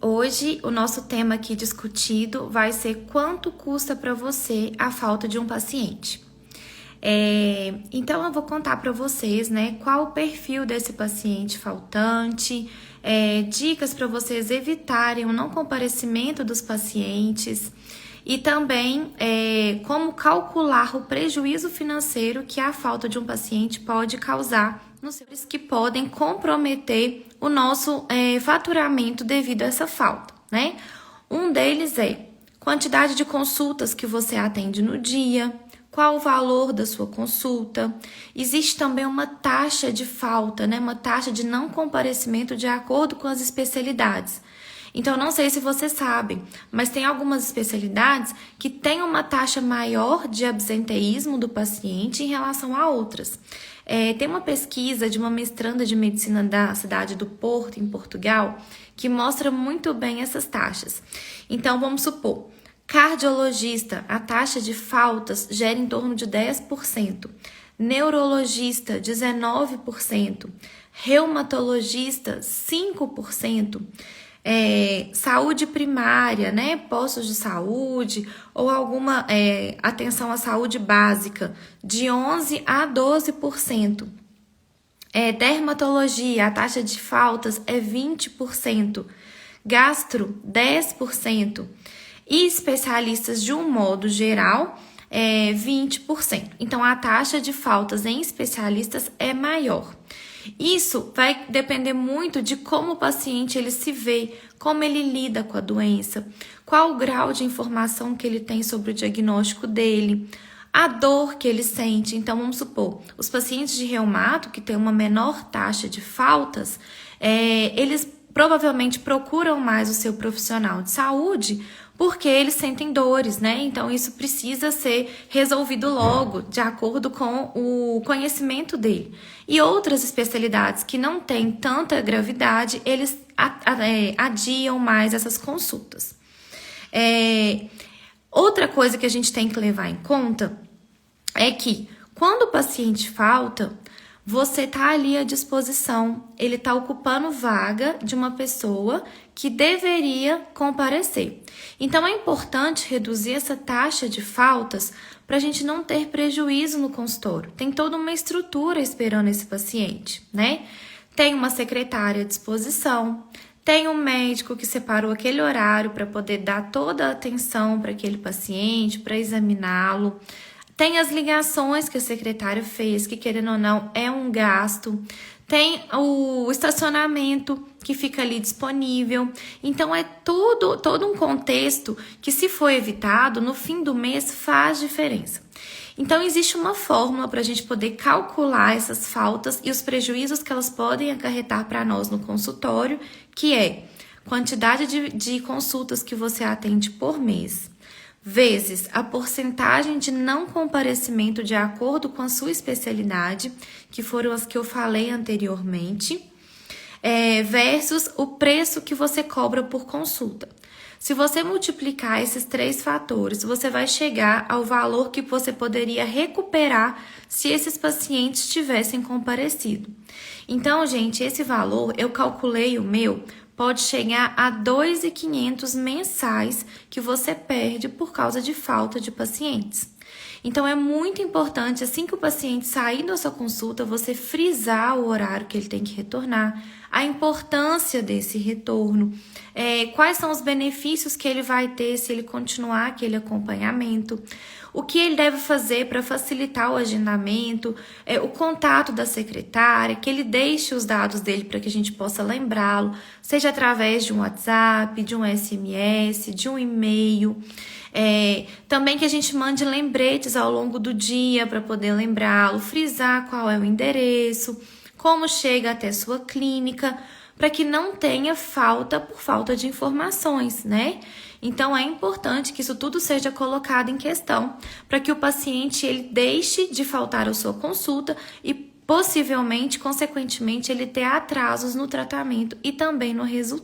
Hoje, o nosso tema aqui discutido vai ser quanto custa para você a falta de um paciente. Então, eu vou contar para vocês, né, qual o perfil desse paciente faltante, dicas para vocês evitarem o não comparecimento dos pacientes e também como calcular o prejuízo financeiro que a falta de um paciente pode causar nos seus que podem comprometer o nosso faturamento devido a essa falta, né? Um deles é quantidade de consultas que você atende no dia, qual o valor da sua consulta. Existe também uma taxa de falta, né? Uma taxa de não comparecimento de acordo com as especialidades. Então, não sei se vocês sabem, mas tem algumas especialidades que têm uma taxa maior de absenteísmo do paciente em relação a outras. Tem uma pesquisa de uma mestranda de medicina da cidade do Porto, em Portugal, que mostra muito bem essas taxas. Então, vamos supor, cardiologista, a taxa de faltas gera em torno de 10%, neurologista, 19%, reumatologista, 5%, saúde primária, né, postos de saúde ou alguma atenção à saúde básica, de 11% a 12%. Dermatologia, a taxa de faltas é 20%, gastro, 10%, e especialistas de um modo geral, 20%. Então, a taxa de faltas em especialistas é maior. Isso vai depender muito de como o paciente ele se vê, como ele lida com a doença, qual o grau de informação que ele tem sobre o diagnóstico dele, a dor que ele sente. Então, vamos supor, os pacientes de reumato que têm uma menor taxa de faltas, eles provavelmente procuram mais o seu profissional de saúde porque eles sentem dores, né? Então, isso precisa ser resolvido logo, de acordo com o conhecimento dele. E outras especialidades que não têm tanta gravidade, eles adiam mais essas consultas. Outra coisa que a gente tem que levar em conta é que, quando o paciente falta, você está ali à disposição, ele está ocupando vaga de uma pessoa que deveria comparecer. Então, é importante reduzir essa taxa de faltas para a gente não ter prejuízo no consultório. Tem toda uma estrutura esperando esse paciente, né? Tem uma secretária à disposição, tem um médico que separou aquele horário para poder dar toda a atenção para aquele paciente, para examiná-lo. Tem as ligações que a secretária fez, que querendo ou não é um gasto. Tem o estacionamento que fica ali disponível. Então, é todo um contexto que, se for evitado, no fim do mês faz diferença. Então, existe uma fórmula para a gente poder calcular essas faltas e os prejuízos que elas podem acarretar para nós no consultório, que é quantidade de consultas que você atende por mês, vezes a porcentagem de não comparecimento de acordo com a sua especialidade, que foram as que eu falei anteriormente, versus o preço que você cobra por consulta. Se você multiplicar esses três fatores, você vai chegar ao valor que você poderia recuperar se esses pacientes tivessem comparecido. Então, gente, esse valor, eu calculei o meu, pode chegar a R$ 2.500 mensais que você perde por causa de falta de pacientes. Então, é muito importante, assim que o paciente sair da sua consulta, você frisar o horário que ele tem que retornar, a importância desse retorno, quais são os benefícios que ele vai ter se ele continuar aquele acompanhamento, o que ele deve fazer para facilitar o agendamento, o contato da secretária, que ele deixe os dados dele para que a gente possa lembrá-lo, seja através de um WhatsApp, de um SMS, de um e-mail. Também que a gente mande lembretes ao longo do dia para poder lembrá-lo, frisar qual é o endereço, como chega até sua clínica, para que não tenha falta por falta de informações, né? Então, é importante que isso tudo seja colocado em questão, para que o paciente ele deixe de faltar à sua consulta e, possivelmente, consequentemente, ele ter atrasos no tratamento e também no resultado.